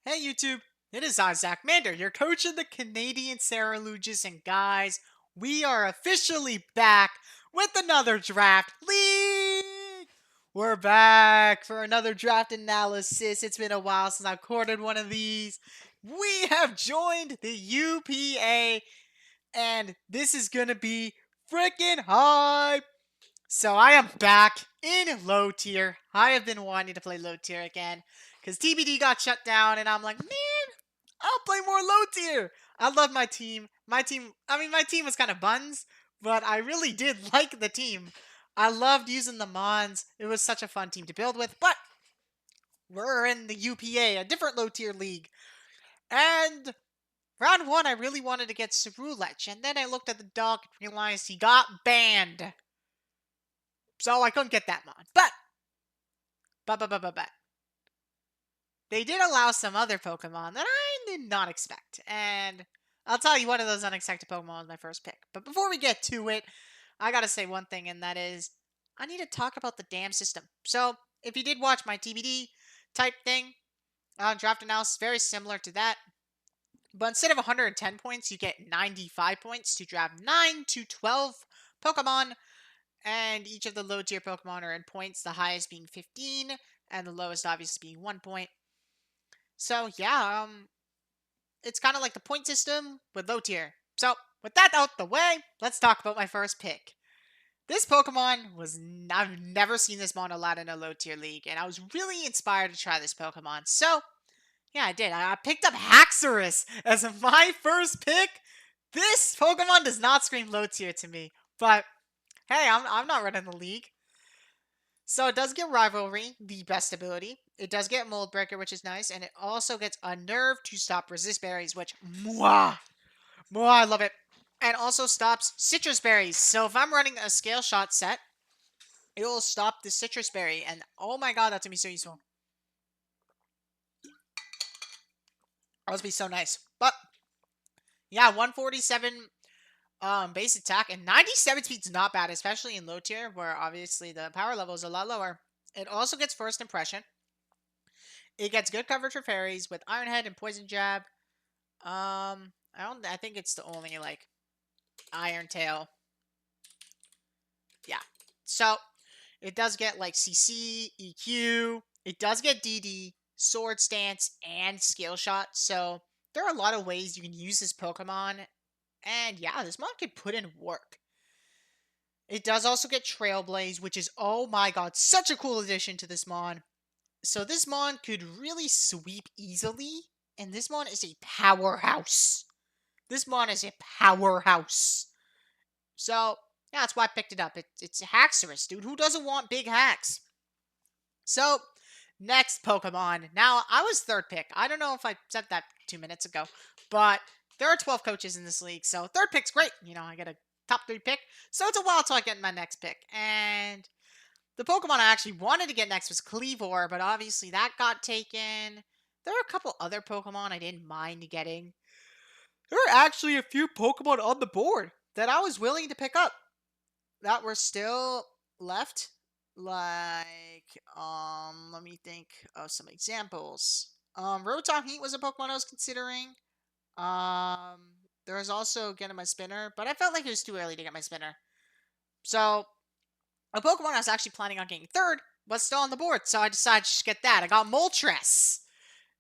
Hey YouTube, it is Isaac Mander, your coach of the Canadian Sarah Luges, and guys, we are officially back with another draft league! We're back for another draft analysis. It's been a while since I've recorded one of these. We have joined the UPA, and this is gonna be freaking hype! So I am back in low tier. I have been wanting to play low tier again because TBD got shut down, and I'm like, man, I'll play more low tier. I love my team. My team was kind of buns, but I really did like the team. I loved using the Mons. It was such a fun team to build with, but we're in the UPA, a different low tier league. And round one, I really wanted to get Cerulech, and then I looked at the dog and realized he got banned. So I couldn't get that Mon. But. They did allow some other Pokemon that I did not expect. And I'll tell you one of those unexpected Pokemon was my first pick. But before we get to it, I gotta say one thing, and that is, I need to talk about the damn system. So, if you did watch my TBD type thing, draft analysis, very similar to that. But instead of 110 points, you get 95 points to draft 9 to 12 Pokemon. And each of the low tier Pokemon are in points, the highest being 15, and the lowest obviously being 1 point. So yeah, it's kind of like the point system with low tier. So with that out the way, let's talk about my first pick. This Pokemon I've never seen this mon a lot in a low tier league, and I was really inspired to try this Pokemon. So yeah, I did. I picked up Haxorus as my first pick. This Pokemon does not scream low tier to me, but hey, I'm not running the league. So it does get Rivalry, the best ability. It does get Mold Breaker, which is nice. And it also gets Unnerve to stop Resist Berries, which, mwah! Mwah, I love it. And also stops Citrus Berries. So if I'm running a Scale Shot set, it will stop the Citrus Berry. And oh my god, that's going to be so useful. That would be so nice. But, yeah, 147 base attack. And 97 speed's not bad, especially in low tier, where obviously the power level is a lot lower. It also gets First Impression. It gets good coverage for fairies with Iron Head and Poison Jab. I think it's the only like Iron Tail. Yeah. So it does get like CC, EQ. It does get DD, Sword Stance, and Scale Shot. So there are a lot of ways you can use this Pokemon. And yeah, this mon can put in work. It does also get Trailblaze, which is, oh my god, such a cool addition to this mon. So this mon could really sweep easily, and this mon is a powerhouse. This mon is a powerhouse. So, yeah, that's why I picked it up. It's a Haxorus, dude. Who doesn't want big hacks? So, next Pokemon. Now, I was third pick. I don't know if I said that 2 minutes ago, but there are 12 coaches in this league, so third pick's great. You know, I get a top 3 pick. So it's a while till I get my next pick. And the Pokemon I actually wanted to get next was Cleavor, but obviously that got taken. There are a couple other Pokemon I didn't mind getting. There are actually a few Pokemon on the board that I was willing to pick up that were still left. Like, let me think of some examples. Rotom Heat was a Pokemon I was considering. There was also getting my spinner, but I felt like it was too early to get my spinner. So a Pokemon I was actually planning on getting third was still on the board, so I decided to just get that. I got Moltres.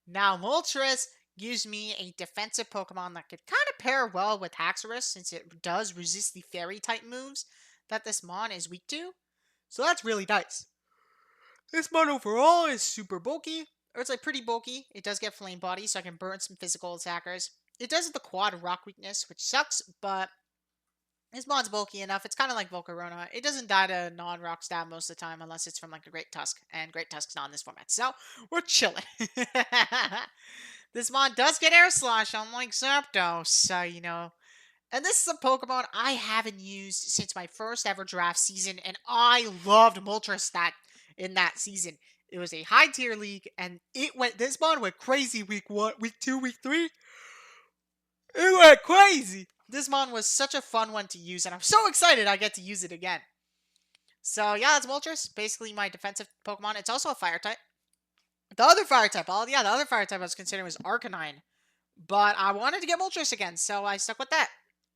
Now, Moltres gives me a defensive Pokemon that could kind of pair well with Haxorus, since it does resist the Fairy-type moves that this mon is weak to. So that's really nice. This mon overall is super bulky, or it's like pretty bulky. It does get Flame Body, so I can burn some physical attackers. It does have the Quad Rock weakness, which sucks, but this mod's bulky enough. It's kind of like Volcarona. It doesn't die to non-rock stab most of the time unless it's from like a Great Tusk. And Great Tusk's not in this format. So, we're chilling. This mod does get Air Slash, unlike Zapdos. So, you know. And this is a Pokemon I haven't used since my first ever draft season. And I loved Moltres in that season. It was a high tier league. And this mod went crazy week 1, week 2, week 3. It went crazy. This mon was such a fun one to use, and I'm so excited I get to use it again. So yeah, that's Moltres, basically my defensive Pokemon. It's also a Fire type. The other fire type, the other fire type I was considering was Arcanine. But I wanted to get Moltres again, so I stuck with that.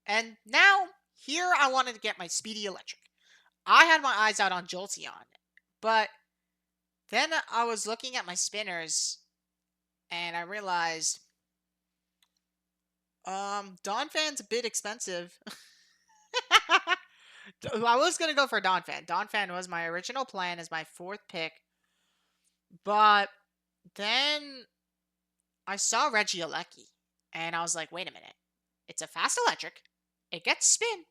And now, here I wanted to get my Speedy Electric. I had my eyes out on Jolteon, but then I was looking at my spinners, and I realized, Donphan's a bit expensive. I was gonna go for Donphan. Donphan was my original plan as my 4th pick, but then I saw Regieleki, and I was like, wait a minute. It's a fast electric. It gets spin.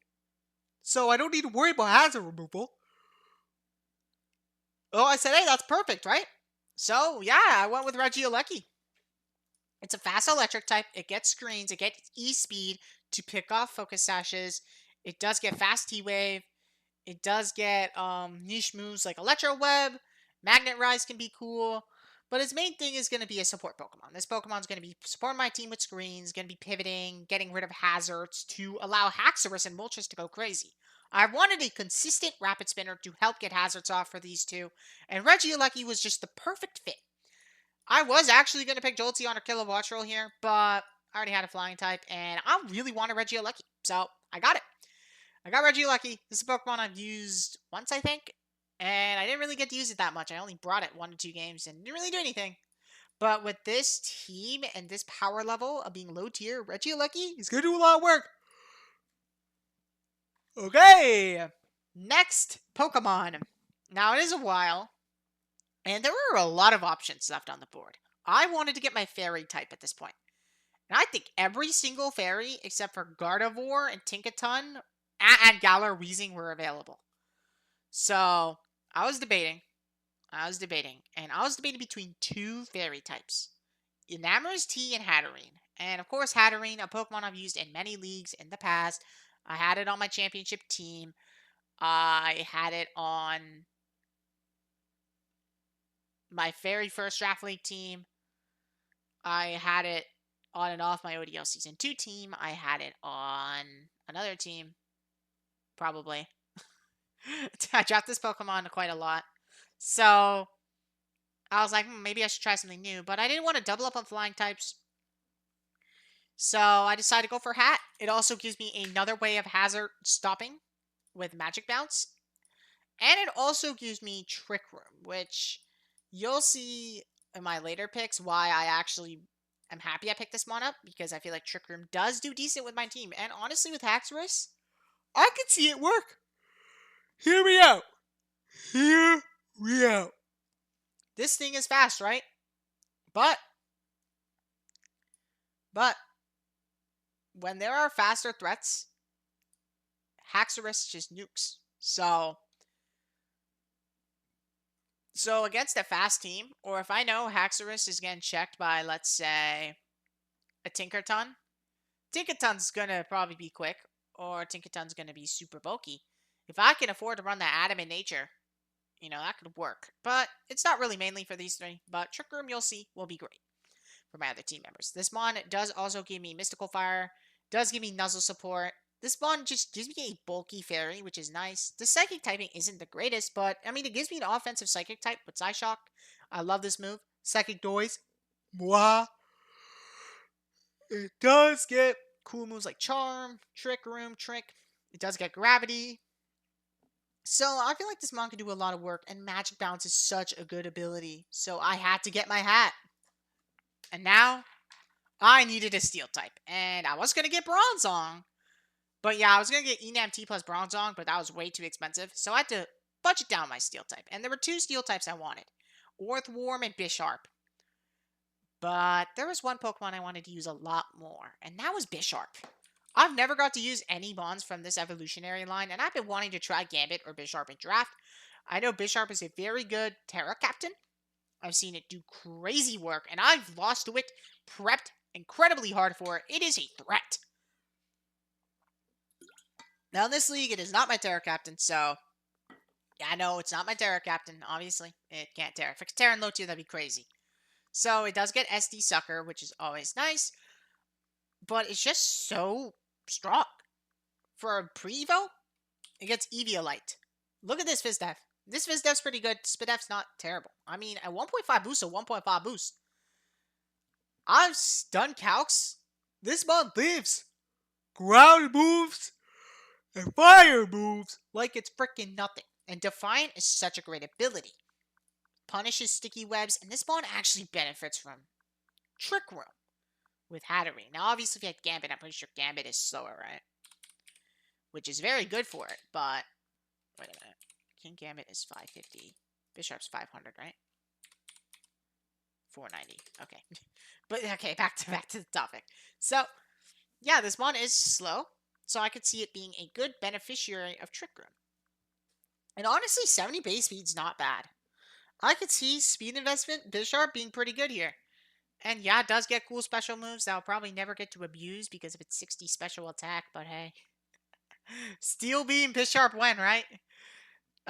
So I don't need to worry about hazard removal. Oh, I said, hey, that's perfect, right? So, yeah, I went with Regieleki. It's a fast electric type. It gets screens. It gets E-speed to pick off focus sashes. It does get fast T-wave. It does get niche moves like Electro Web. Magnet Rise can be cool. But its main thing is going to be a support Pokemon. This Pokemon's going to be supporting my team with screens, going to be pivoting, getting rid of hazards to allow Haxorus and Moltres to go crazy. I wanted a consistent rapid spinner to help get hazards off for these two, and Regieleki was just the perfect fit. I was actually going to pick Jolteon or Kilowattrel here, but I already had a flying type, and I really wanted Regieleki, so I got it. I got Regieleki. This is a Pokemon I've used once, I think, and I didn't really get to use it that much. I only brought it 1 to 2 games and didn't really do anything. But with this team and this power level of being low tier, Regieleki is going to do a lot of work. Okay, next Pokemon. Now, it is a while, and there were a lot of options left on the board. I wanted to get my fairy type at this point. And I think every single fairy, except for Gardevoir and Tinkaton and Galar Weezing, were available. So, I was debating, and I was debating between 2 fairy types. Enamor's Tea and Hatterene. And of course, Hatterene, a Pokemon I've used in many leagues in the past. I had it on my championship team. I had it on my very first draft league team. I had it on and off my ODL Season 2 team. I had it on another team, probably. I drafted this Pokemon quite a lot. So, I was like, maybe I should try something new. But I didn't want to double up on flying types. So, I decided to go for Hat. It also gives me another way of hazard stopping with Magic Bounce. And it also gives me Trick Room, which you'll see in my later picks why I actually am happy I picked this one up, because I feel like Trick Room does do decent with my team. And honestly, with Haxorus, I could see it work. Hear me out. Hear me out. This thing is fast, right? But when there are faster threats, Haxorus just nukes. So against a fast team, or if I know Haxorus is getting checked by, let's say, a Tinkerton, Tinkerton's going to probably be quick, or Tinkerton's going to be super bulky. If I can afford to run that Adamant Nature, that could work. But it's not really mainly for these 3, but Trick Room, you'll see, will be great for my other team members. This one does also give me Mystical Fire, does give me Nuzzle support. This one just gives me a bulky fairy, which is nice. The psychic typing isn't the greatest, but it gives me an offensive psychic type with Psyshock. I love this move. Psychic Noise. Mwah. It does get cool moves like Charm, Trick Room, Trick. It does get Gravity. So I feel like this mon can do a lot of work, and Magic Bounce is such a good ability. So I had to get my Hat. And now, I needed a Steel type. And I was going to get Bronzong. But yeah, I was going to get Enam T plus Bronzong, but that was way too expensive. So I had to budget down my Steel type. And there were 2 Steel types I wanted. Orthworm and Bisharp. But there was one Pokemon I wanted to use a lot more. And that was Bisharp. I've never got to use any mons from this evolutionary line. And I've been wanting to try Gambit or Bisharp in draft. I know Bisharp is a very good Terra Captain. I've seen it do crazy work. And I've lost to it. Prepped incredibly hard for it. It is a threat. Now, in this league, it is not my Terra Captain, so... Yeah, I know, it's not my Terra Captain, obviously. It can't Terra. If it could Terra in low tier, that'd be crazy. So, it does get SD Sucker, which is always nice. But it's just so strong. For a pre-Evo, it gets Eviolite. Look at this Fizdef. This Vizdev's pretty good. Spidev's not terrible. I mean, a 1.5 boost, a 1.5 boost. I've done calcs. This mon leaves ground moves and fire moves like it's freaking nothing. And Defiant is such a great ability. Punishes sticky webs, and this mon actually benefits from Trick Room with Hattery. Now, obviously, if you had Gambit, I'm pretty sure Gambit is slower, right? Which is very good for it, but... Wait a minute. King Gambit is 550. Bishop's 500, right? 490. Okay. But, okay, back to the topic. So, yeah, this mon is slow, so I could see it being a good beneficiary of Trick Room. And honestly, 70 base speed's not bad. I could see speed investment, Bishop, being pretty good here. And yeah, it does get cool special moves that I'll probably never get to abuse because of its 60 special attack, but hey. Steel Beam, Bishop win, right?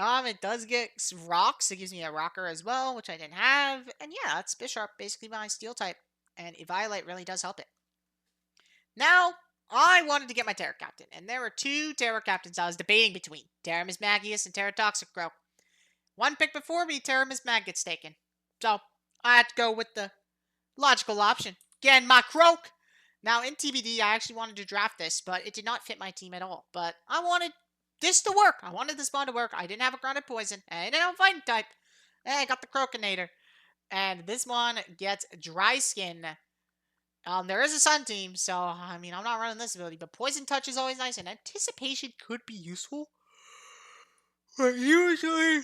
It does get rocks. It gives me a rocker as well, which I didn't have. And yeah, that's Bishop, basically my steel type. And Eviolite really does help it. Now, I wanted to get my Terror Captain, and there were two Terror Captains I was debating between. Terra Mismagius and Terra Toxic Crow. One pick before me, Terra Mismag gets taken. So, I had to go with the logical option. Again, my Croak! Now, in TBD, I actually wanted to draft this, but it did not fit my team at all. But I wanted this to work. I wanted this mon to work. I didn't have a Grounded Poison. I didn't have a Fighting type. And I got the Croakinator. And this mon gets Dry Skin. There is a Sun team, so, I mean, I'm not running this ability, but Poison Touch is always nice, and Anticipation could be useful. But usually,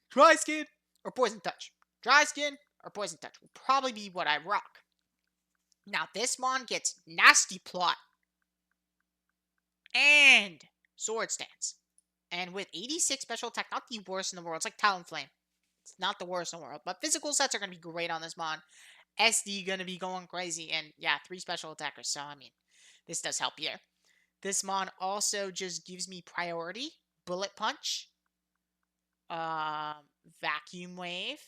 Dry Skin or Poison Touch. Dry Skin or Poison Touch will probably be what I rock. Now, this mon gets Nasty Plot and Sword Stance. And with 86 special attack, not the worst in the world. It's like Talonflame. It's not the worst in the world, but physical sets are going to be great on this mon. SD going to be going crazy, and yeah, 3 special attackers, so I mean, this does help here. This mon also just gives me priority, Bullet Punch, Vacuum Wave.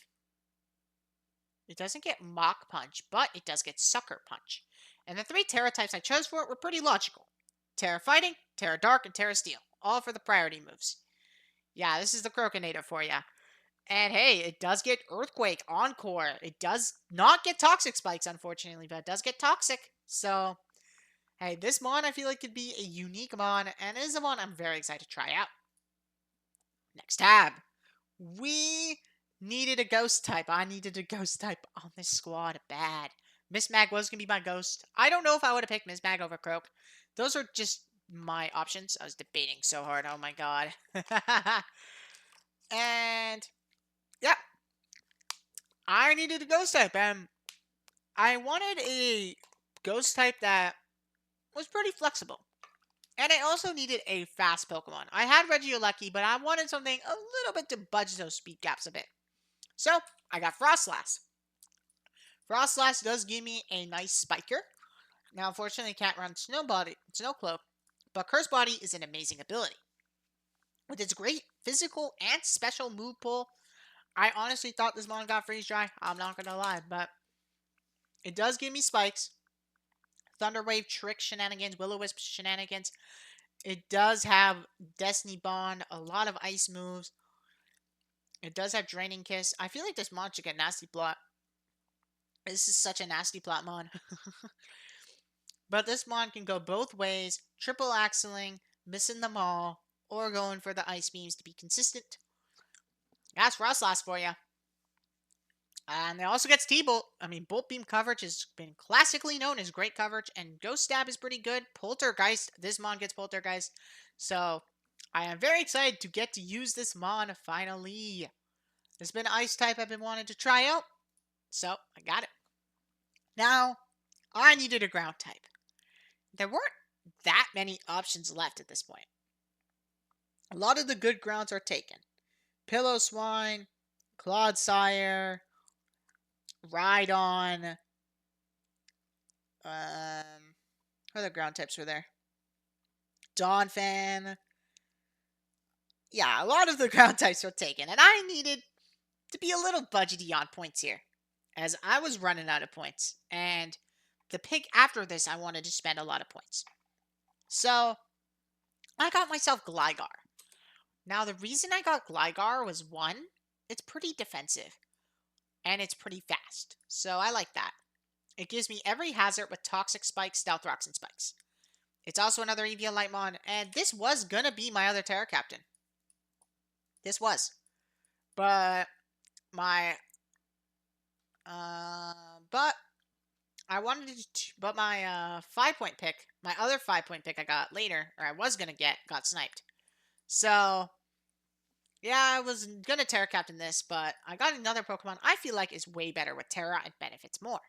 It doesn't get Mach Punch, but it does get Sucker Punch. And the 3 Terra types I chose for it were pretty logical. Terra Fighting, Terra Dark, and Terra Steel, all for the priority moves. Yeah, this is the Croakinator for ya. And hey, it does get Earthquake, Encore. It does not get Toxic Spikes, unfortunately, but it does get Toxic. So, hey, this mon I feel like could be a unique mon, and it is a mon I'm very excited to try out. Next tab. We needed a ghost type. I needed a ghost type on this squad bad. Miss Mag was going to be my ghost. I don't know if I would have picked Miss Mag over Croak. Those are just my options. I was debating so hard. Oh my god. And yeah, I needed a ghost type, and I wanted a ghost type that was pretty flexible. And I also needed a fast Pokemon. I had Regieleki, but I wanted something a little bit to budge those speed gaps a bit. So, I got Frostlass. Frostlass does give me a nice spiker. Now, unfortunately, I can't run Snowcloak, but Curse Body is an amazing ability. With its great physical and special move pull, I honestly thought this mon got Freeze Dry. I'm not going to lie, but it does give me spikes. Thunder Wave, Trick shenanigans, Will-O-Wisp shenanigans. It does have Destiny Bond, a lot of ice moves. It does have Draining Kiss. I feel like this mon should get Nasty Plot. This is such a Nasty Plot mon. But this mon can go both ways, triple axling, missing them all, or going for the ice beams to be consistent. That's Frostlass for you. And it also gets T-Bolt. I mean, Bolt Beam coverage has been classically known as great coverage, and Ghost Stab is pretty good. Poltergeist, this mon gets Poltergeist. So, I am very excited to get to use this mon finally. There's been an ice type I've been wanting to try out, so I got it. Now, I needed a ground type. There weren't that many options left at this point. A lot of the good grounds are taken. Pillow Swine, Clodsire, Rhydon. What other ground types were there? Donphan. Yeah, a lot of the ground types were taken, and I needed to be a little budgety on points here, as I was running out of points, and the pick after this, I wanted to spend a lot of points. So, I got myself Gligar. Now, the reason I got Gligar was one, it's pretty defensive and it's pretty fast. So I like that. It gives me every hazard with Toxic Spikes, Stealth Rocks, and Spikes. It's also another EV Lightmon, and this was gonna be my other Terra Captain. This was. But my but I wanted to, but my 5-point pick, my other 5-point pick I got later, or I was gonna get, got sniped. So yeah, I was gonna Terra Captain this, but I got another Pokemon I feel like is way better with Terra and benefits more.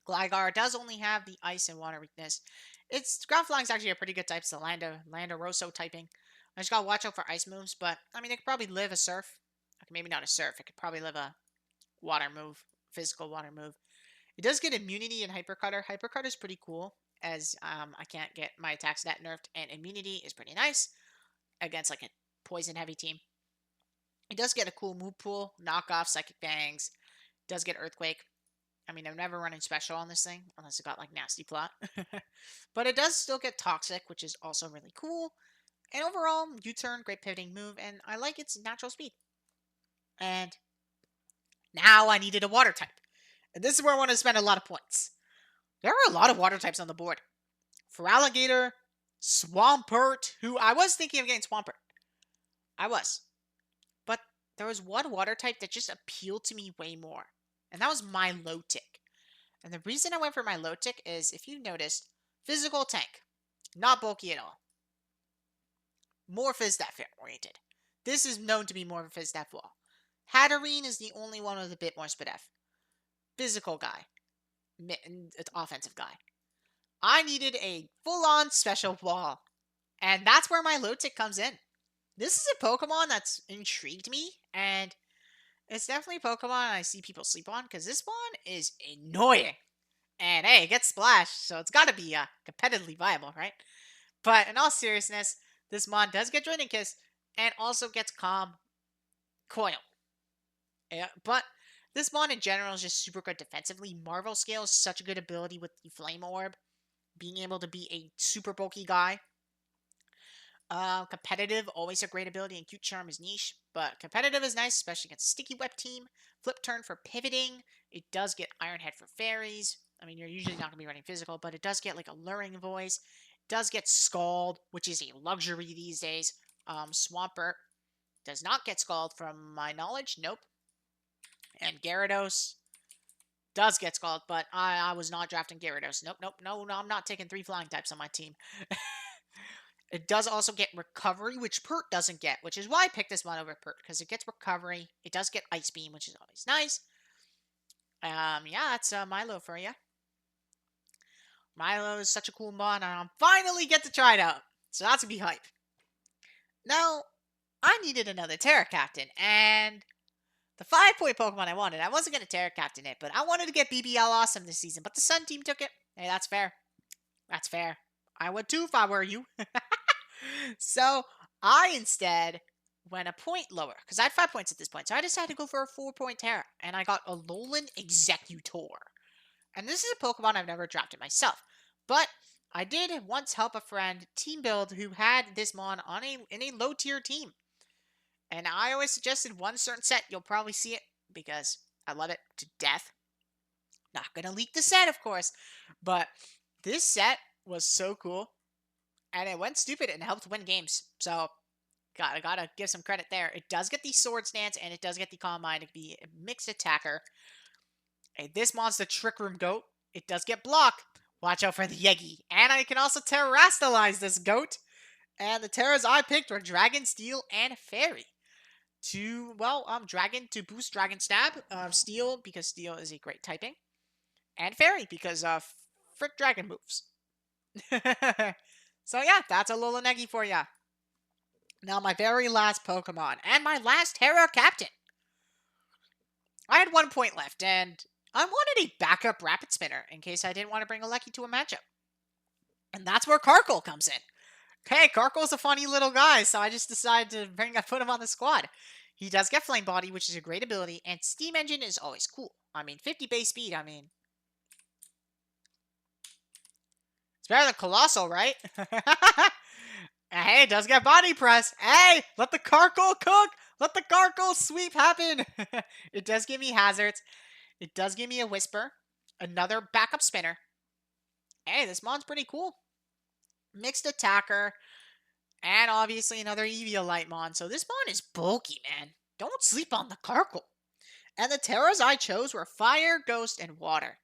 Gligar does only have the Ice and Water weakness. Its Ground Flying is actually a pretty good type, so Landoroso typing. I just gotta watch out for Ice moves, but I mean, it could probably live a Surf. Okay, maybe not a Surf. It could probably live a Water move, physical Water move. It does get immunity and Hypercutter. Hypercutter is pretty cool, as I can't get my attack stat nerfed, and immunity is pretty nice against like a poison heavy team. It does get a cool move pool, knockoff, Psychic Fangs. It does get Earthquake. I mean, I'm never running special on this thing, unless it got like Nasty Plot. But it does still get Toxic, which is also really cool. And overall, U-turn, great pivoting move, and I like its natural speed. And now I needed a water type. And this is where I want to spend a lot of points. There are a lot of water types on the board. Feraligatr, Swampert, who I was thinking of getting Swampert. I was. But there was one water type that just appealed to me way more. And that was Milotic. And the reason I went for Milotic is, if you noticed, physical tank. Not bulky at all. More Fizz-Def oriented. This is known to be more of a Fizz-Def wall. Hatterene is the only one with a bit more Spidef. Physical guy. Offensive guy. I needed a full-on special wall. And that's where Milotic comes in. This is a Pokemon that's intrigued me, and it's definitely a Pokemon I see people sleep on, because this one is annoying. And hey, it gets splashed, so it's gotta be competitively viable, right? But in all seriousness, this mon does get Draining Kiss, and also gets Calm Coil. Yeah, but this mon in general is just super good defensively. Marvel Scale is such a good ability with the Flame Orb, being able to be a super bulky guy. Competitive, always a great ability, and Cute Charm is niche, but competitive is nice, especially against Sticky Web team. Flip Turn for pivoting. It does get Iron Head for fairies. I mean, you're usually not going to be running physical, but it does get like Alluring Voice. It does get Scald, which is a luxury these days. Swampert does not get Scald from my knowledge. Nope. And Gyarados does get Scald, but I was not drafting Gyarados. Nope, no, I'm not taking 3 flying types on my team. It does also get Recovery, which Pert doesn't get, which is why I picked this one over Pert, because it gets Recovery. It does get Ice Beam, which is always nice. Yeah, that's Milo for you. Milo is such a cool mon, and I'll finally get to try it out. So that's gonna be hype. Now, I needed another Terra Captain, and the 5-point Pokemon I wanted, I wasn't gonna Terra Captain it, but I wanted to get BBL Awesome this season, but the Sun team took it. Hey, that's fair. That's fair. I would too if I were you. So I instead went a point lower, because I had 5 points at this point. So I decided to go for a 4-point Terra, and I got a Alolan Executor. And this is a Pokemon I've never drafted myself, but I did once help a friend team build who had this mon on in a low tier team. And I always suggested one certain set. You'll probably see it because I love it to death. Not gonna leak the set, of course, but this set was so cool. And it went stupid and helped win games. So, gotta give some credit there. It does get the Sword Stance, and it does get the Calm Mind. It can be a mixed attacker. And this monster Trick Room Goat, it does get Block. Watch out for the Yegi. And I can also Terrastalize this goat. And the Terras I picked were Dragon, Steel, and Fairy. Dragon to boost Dragon Stab. Steel, because Steel is a great typing. And Fairy, because frick Dragon moves. So yeah, that's a Alolan for ya. Now my very last Pokemon, and my last Terra Captain. I had 1 point left, and I wanted a backup Rapid Spinner in case I didn't want to bring a Lucky to a matchup. And that's where Karkle comes in. Hey, Karkle's a funny little guy, so I just decided to put him on the squad. He does get Flame Body, which is a great ability, and Steam Engine is always cool. I mean, 50 base speed, I mean, it's better than Colossal, right? Hey, it does get body press. Hey, let the Carkle cook. Let the Carkle sweep happen. It does give me hazards. It does give me a whisper. Another backup spinner. Hey, this mon's pretty cool. Mixed attacker. And obviously another Eviolite mon. So this mon is bulky, man. Don't sleep on the Carkle. And the Terras I chose were Fire, Ghost, and Water.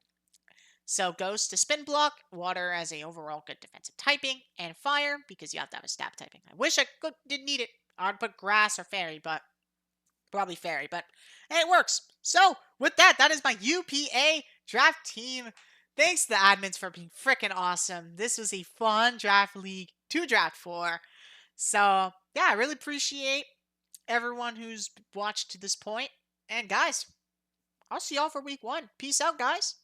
So Ghost to spin block, Water as a overall good defensive typing, and Fire because you have to have a stab typing. I wish I didn't need it. I'd put Grass or Fairy, but probably Fairy, but hey, it works. So with that, that is my UPA draft team. Thanks to the admins for being freaking awesome. This was a fun draft league to draft for. So yeah, I really appreciate everyone who's watched to this point. And guys, I'll see y'all for week 1. Peace out, guys.